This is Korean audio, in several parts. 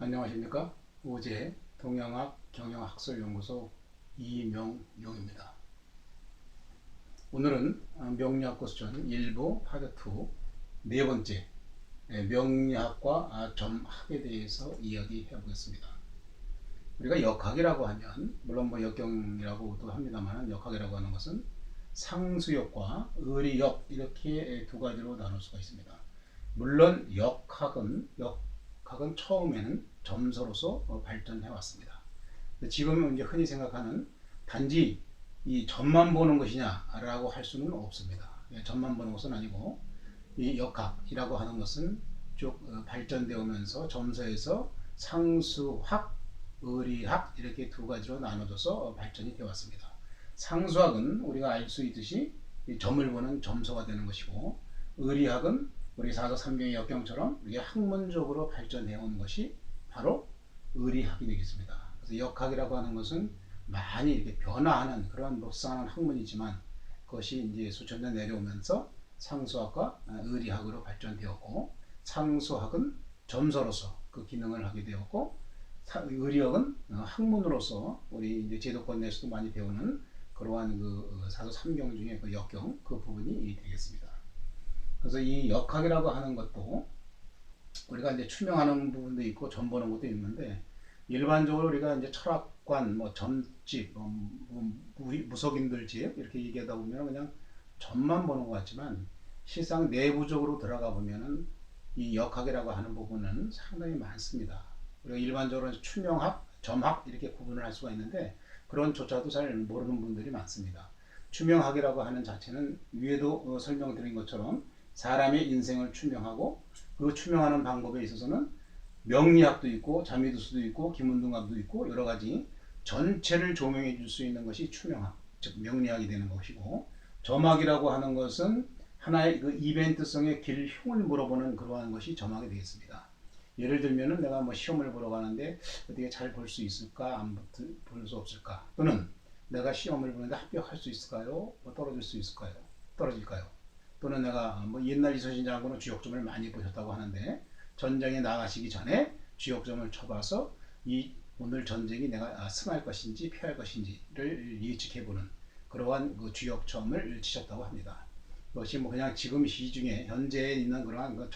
안녕하십니까? 우제 동양학 경영학술연구소 이명용입니다. 오늘은 명리학고수전 1부 파트 2 네 번째 명리학과 점학에 대해서 이야기해 보겠습니다. 우리가 역학이라고 하면 물론 역경이라고도 합니다만 역학이라고 하는 것은 상수역과 의리역 이렇게 두 가지로 나눌 수가 있습니다. 물론 역학은 처음에는 점서로서 발전해 왔습니다. 지금은 이제 흔히 생각하는 단지 이 점만 보는 것이냐라고 할 수는 없습니다. 점만 보는 것은 아니고 이 역학이라고 하는 것은 쭉 발전되어 오면서 점서에서 상수학, 의리학 이렇게 두 가지로 나눠져서 발전이 되어 왔습니다. 상수학은 우리가 알 수 있듯이 점을 보는 점서가 되는 것이고, 의리학은 우리 사서삼경의 역경처럼 이게 학문적으로 발전해 온 것이 바로 의리학이 되겠습니다. 그래서 역학이라고 하는 것은 많이 이렇게 변화하는 그런 묵상하는 학문이지만 그것이 이제 수천 년 내려오면서 상수학과 의리학으로 발전되었고, 상수학은 점서로서 그 기능을 하게 되었고, 의리학은 학문으로서 우리 이제 제도권 내에서도 많이 배우는 그러한 그 사서 삼경 중에 그 역경 그 부분이 되겠습니다. 그래서 이 역학이라고 하는 것도 우리가 이제 추명하는 부분도 있고 점 보는 것도 있는데, 일반적으로 우리가 이제 철학관, 점집, 무속인들 집 이렇게 얘기하다 보면 그냥 점만 보는 것 같지만 실상 내부적으로 들어가 보면은 이 역학이라고 하는 부분은 상당히 많습니다. 우리가 일반적으로 추명학, 점학 이렇게 구분을 할 수가 있는데 그런 조차도 잘 모르는 분들이 많습니다. 추명학이라고 하는 자체는 위에도 설명드린 것처럼 사람의 인생을 추명하고 그 추명하는 방법에 있어서는 명리학도 있고 자미두수도 있고 김운동학도 있고 여러 가지 전체를 조명해 줄 수 있는 것이 추명학, 즉 명리학이 되는 것이고, 점학이라고 하는 것은 하나의 그 이벤트성의 길흉을 물어보는 그러한 것이 점학이 되겠습니다. 예를 들면은 내가 시험을 보러 가는데 어떻게 잘 볼 수 있을까, 안 볼 수 없을까, 또는 내가 시험을 보는데 합격할 수 있을까요, 떨어질 수 있을까요, 떨어질까요, 또는 내가 옛날 이순신 장군은 주역점을 많이 보셨다고 하는데 전쟁에 나가시기 전에 주역점을 쳐봐서 이 오늘 전쟁이 내가 승할 것인지 패할 것인지를 예측해보는 그러한 그 주역점을 치셨다고 합니다. 그것이 그냥 지금 시중에 현재에 있는 그러한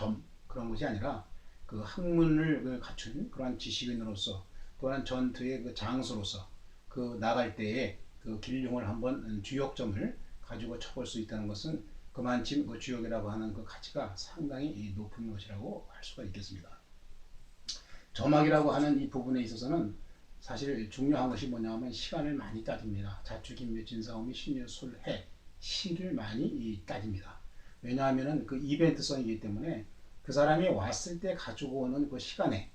그런 것이 아니라 그 학문을 갖춘 그러한 지식인으로서 또한 전투의 그 장수로서 그 나갈 때에 그 길흉을 한번 주역점을 가지고 쳐볼 수 있다는 것은 그만큼 그 주역이라고 하는 그 가치가 상당히 높은 것이라고 할 수가 있겠습니다. 점학이라고 하는 이 부분에 있어서는 사실 중요한 것이 뭐냐면 시간을 많이 따집니다. 자축, 인묘, 진사오미, 신유, 술, 해, 시를 많이 따집니다. 왜냐하면 그 이벤트성이기 때문에 그 사람이 왔을 때 가지고 오는 그 시간에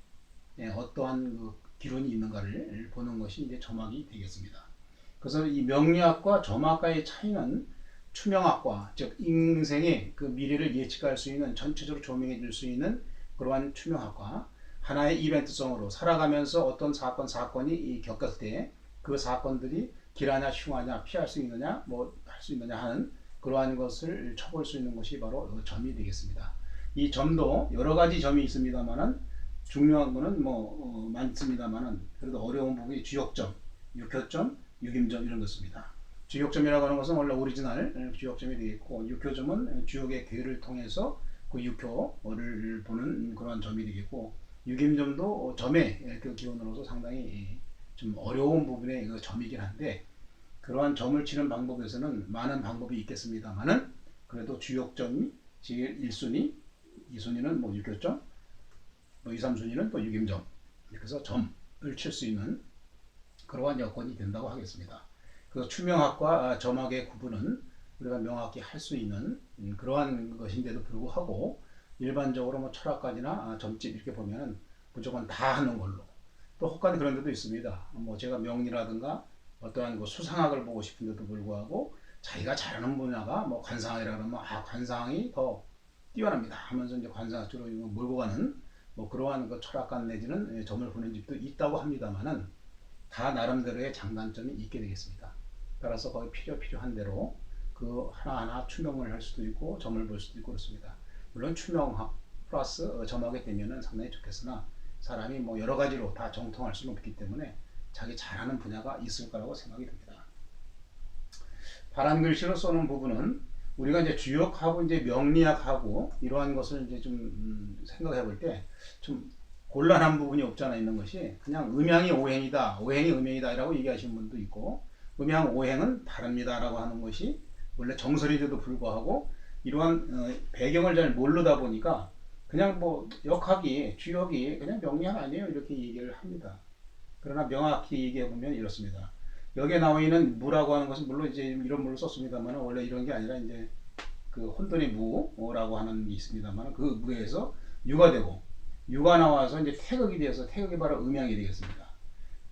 어떠한 그 기론이 있는가를 보는 것이 이제 점학이 되겠습니다. 그래서 이 명리학과 점학과의 차이는 추명학과, 즉 인생의 그 미래를 예측할 수 있는, 전체적으로 조명해 줄 수 있는 그러한 추명학과, 하나의 이벤트성으로 살아가면서 어떤 사건이 겪었을 때 그 사건들이 길하냐 흉하냐, 피할 수 있느냐 할 수 있느냐 하는 그러한 것을 쳐볼 수 있는 것이 바로 점이 되겠습니다. 이 점도 여러 가지 점이 있습니다만은 중요한 거는 많습니다만은 그래도 어려운 부분이 주역점, 육효점, 육임점 이런 것입니다. 주역점이라고 하는 것은 원래 오리지널 주역점이 되겠고, 육효점은 주역의 괴를 통해서 그 육효를 보는 그런 점이 되겠고, 육임점도 점의 그 기원으로서 상당히 좀 어려운 부분의 그 점이긴 한데, 그러한 점을 치는 방법에서는 많은 방법이 있겠습니다만은 그래도 주역점이 제일 1순위, 2순위는 육효점, 2, 3순위는 또 육임점, 이렇게 해서 점을 칠 수 있는 그러한 여건이 된다고 하겠습니다. 그래서 추명학과 점학의 구분은 우리가 명확히 할 수 있는 그러한 것인데도 불구하고 일반적으로 철학관이나 점집 이렇게 보면 무조건 다 하는 걸로, 또 혹간 그런 데도 있습니다. 제가 명리라든가 어떠한 수상학을 보고 싶은데도 불구하고 자기가 잘하는 분야가 관상학이라 그러면 관상이 더 뛰어납니다 하면서 이제 관상학 쪽으로 몰고 가는 그러한 그 철학관 내지는 점을 보는 집도 있다고 합니다만은 다 나름대로의 장단점이 있게 되겠습니다. 따라서 거기 필요한 대로 그 하나하나 추명을 할 수도 있고 점을 볼 수도 있고 그렇습니다. 물론 추명학 플러스 점하게 되면은 상당히 좋겠으나 사람이 뭐 여러 가지로 다 정통할 수는 없기 때문에 자기 잘하는 분야가 있을 거라고 생각이 듭니다. 파란 글씨로 써놓은 부분은 우리가 이제 주역하고 이제 명리학하고 이러한 것을 이제 좀 생각해 볼 때 좀 곤란한 부분이 없잖아 있는 것이, 그냥 음양이 오행이다, 오행이 음양이다라고 얘기하시는 분도 있고, 음양 오행은 다릅니다라고 하는 것이 원래 정설인데도 불구하고 이러한 배경을 잘 모르다 보니까 그냥 뭐 역학이 주역이 그냥 명리학 아니에요 이렇게 얘기를 합니다. 그러나 명확히 얘기해 보면 이렇습니다. 여기에 나와 있는 무라고 하는 것은 물론 이제 이런 물을 썼습니다만 원래 이런 게 아니라 이제 그 혼돈의 무라고 하는 게 있습니다만 그 무에서 유가 되고 유가 나와서 이제 태극이 되어서 태극이 바로 음양이 되겠습니다.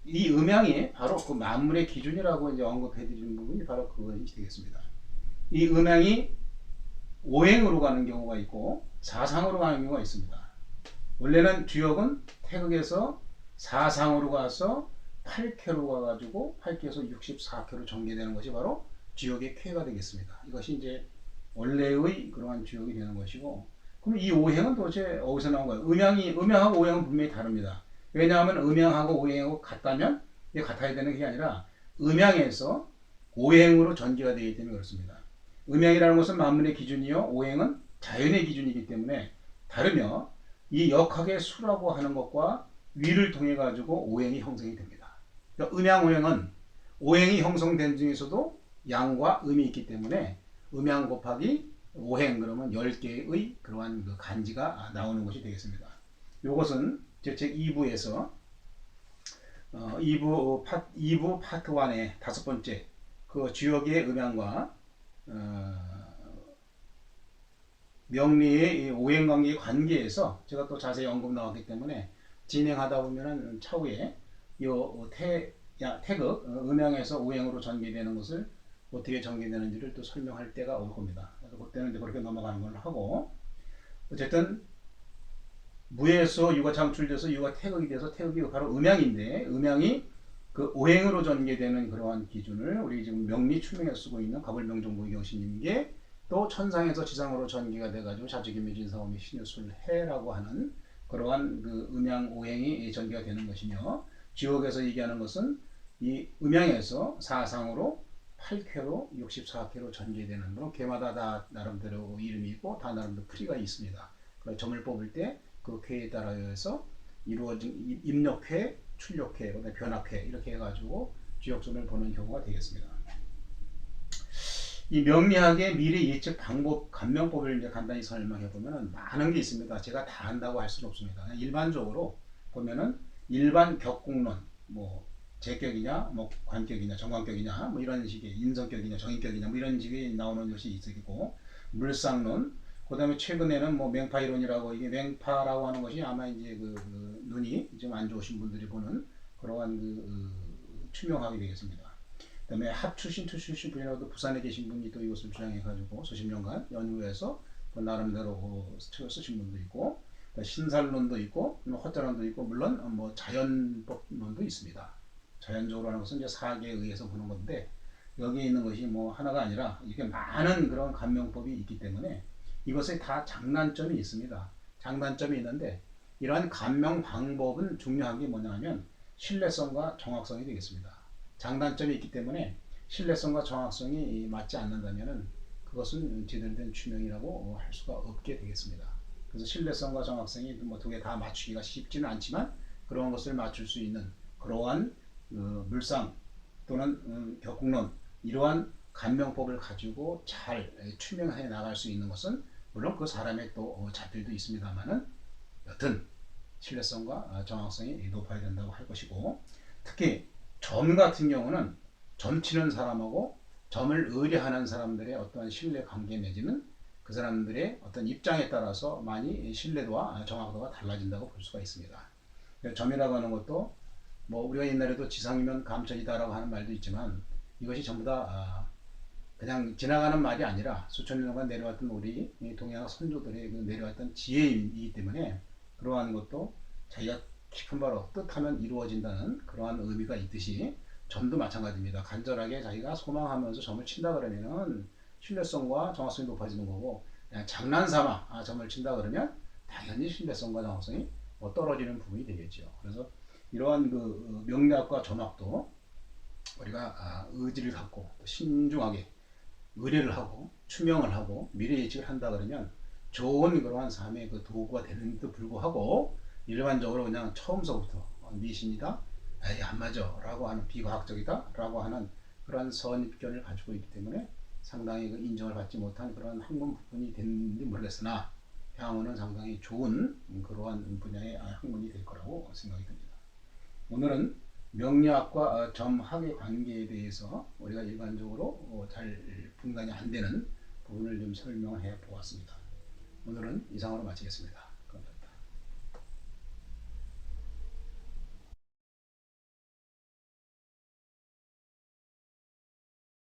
이 음양이 바로 그 만물의 기준이라고 이제 언급해 드리는 부분이 바로 그것이 되겠습니다. 이 음양이 오행으로 가는 경우가 있고 사상으로 가는 경우가 있습니다. 원래는 주역은 태극에서 사상으로 가서 8쾌로 가가지고 8쾌에서 64쾌로 전개되는 것이 바로 주역의 쾌가 되겠습니다. 이것이 이제 원래의 그러한 주역이 되는 것이고, 그럼 이 오행은 도대체 어디서 나온 거예요? 음양하고 오행은 분명히 다릅니다. 왜냐하면 음양하고 오행하고 같다면 이게 같아야 되는 게 아니라 음양에서 오행으로 전개가 되기 때문에 그렇습니다. 음양이라는 것은 만물의 기준이요, 오행은 자연의 기준이기 때문에 다르며 이 역학의 수라고 하는 것과 위를 통해 가지고 오행이 형성이 됩니다. 그러니까 음양 오행은 오행이 형성된 중에서도 양과 음이 있기 때문에 음양 곱하기 오행 그러면 10개의 그러한 그 간지가 나오는 것이 되겠습니다. 이것은 제 책 2부에서 2부 파트 1의 다섯 번째 그 주역의 음양과 명리의 오행 관계의 관계에서 제가 또 자세히 언급 나왔기 때문에 진행하다 보면은 차후에 요 태극 음양에서 오행으로 전개되는 것을 어떻게 전개되는지를 또 설명할 때가 올 겁니다. 그래서 그때는 이제 그렇게 넘어가는 걸로 하고, 어쨌든 무에서 유가 창출돼서 유가 태극이 돼서 태극이 바로 음양인데 음양이 그 오행으로 전개되는 그러한 기준을 우리 지금 명리 추명에 쓰고 있는 가불명종부 경신님께 또 천상에서 지상으로 전개가 돼가지고 자주김매진 사오미 신유술해라고 하는 그러한 그 음양 오행이 전개가 되는 것이며, 지옥에서 얘기하는 것은 이 음양에서 사상으로 8쾌로 64쾌로 전개되는, 물론 쾌마다 다 나름대로 이름이 있고 다 나름대로 크리가 있습니다. 그래서 점을 뽑을 때 그 쾌에 따라서 이루어진 입력쾌, 출력쾌, 그다음에 변화쾌 이렇게 해가지고 주역선을 보는 경우가 되겠습니다. 이 명리학의 미래 예측 방법 감명법을 이제 간단히 설명해 보면은 많은 게 있습니다. 제가 다 한다고 할 수는 없습니다. 일반적으로 보면은 일반 격국론, 뭐 제격이냐, 뭐 관격이냐, 정관격이냐, 뭐 이런 식의 인성격이냐, 정인격이냐, 뭐 이런 식의 나오는 것이 있고, 물상론, 그다음에 최근에는 뭐 맹파 이론이라고, 이게 맹파라고 하는 것이 아마 이제 그 눈이 좀 안 좋으신 분들이 보는 그러한 투명하게 되겠습니다. 그다음에 합출신, 투출신 분이라도 부산에 계신 분이 또 이것을 주장해가지고 수십 년간 연구해서 나름대로 책을 쓰신 분도 있고, 신살론도 있고, 허자론도 있고, 물론 뭐 자연법론도 있습니다. 자연적으로 하는 것은 이제 사계에 의해서 보는 건데, 여기 있는 것이 뭐 하나가 아니라 이렇게 많은 그런 감명법이 있기 때문에 이것에 다 장단점이 있습니다. 장단점이 있는데 이러한 감명 방법은 중요한 게 뭐냐면 신뢰성과 정확성이 되겠습니다. 장단점이 있기 때문에 신뢰성과 정확성이 맞지 않는다면 그것은 제대로 된 추명이라고 할 수가 없게 되겠습니다. 그래서 신뢰성과 정확성이 뭐 두 개 다 맞추기가 쉽지는 않지만 그런 것을 맞출 수 있는 그러한 물상 또는 격국론, 이러한 감명법을 가지고 잘 추명해 나갈 수 있는 것은 물론 그 사람의 또 자질도 있습니다만은 여튼 신뢰성과 정확성이 높아야 된다고 할 것이고, 특히 점 같은 경우는 점 치는 사람하고 점을 의뢰하는 사람들의 어떤 신뢰 관계 내지는 그 사람들의 어떤 입장에 따라서 많이 신뢰도와 정확도가 달라진다고 볼 수가 있습니다. 점이라고 하는 것도 뭐 우리가 옛날에도 지상이면 감천이다라고 하는 말도 있지만 이것이 전부 다 그냥 지나가는 말이 아니라 수천 년간 내려왔던 우리 동양 선조들의 그 내려왔던 지혜이기 때문에 그러한 것도 자기가 깊은 바로 뜻하면 이루어진다는 그러한 의미가 있듯이 점도 마찬가지입니다. 간절하게 자기가 소망하면서 점을 친다 그러면은 신뢰성과 정확성이 높아지는 거고, 그냥 장난삼아 점을 친다 그러면 당연히 신뢰성과 정확성이 떨어지는 부분이 되겠죠. 그래서 이러한 그 명리학과 점학도 우리가 의지를 갖고 신중하게 의뢰를 하고 추명을 하고 미래 예측을 한다 그러면 좋은 그러한 삶의 그 도구가 되는데도 불구하고 일반적으로 그냥 처음서부터 미신이다, 에이 안 맞아 라고 하는 비과학적이다 라고 하는 그런 선입견을 가지고 있기 때문에 상당히 그 인정을 받지 못한 그런 학문 부분이 됐는지 모르겠으나 향후는 상당히 좋은 그러한 분야의 학문이 될 거라고 생각이 듭니다. 오늘은 명리학과 점학의 관계에 대해서 우리가 일반적으로 잘 분간이 안 되는 부분을 좀 설명해 보았습니다. 오늘은 이상으로 마치겠습니다.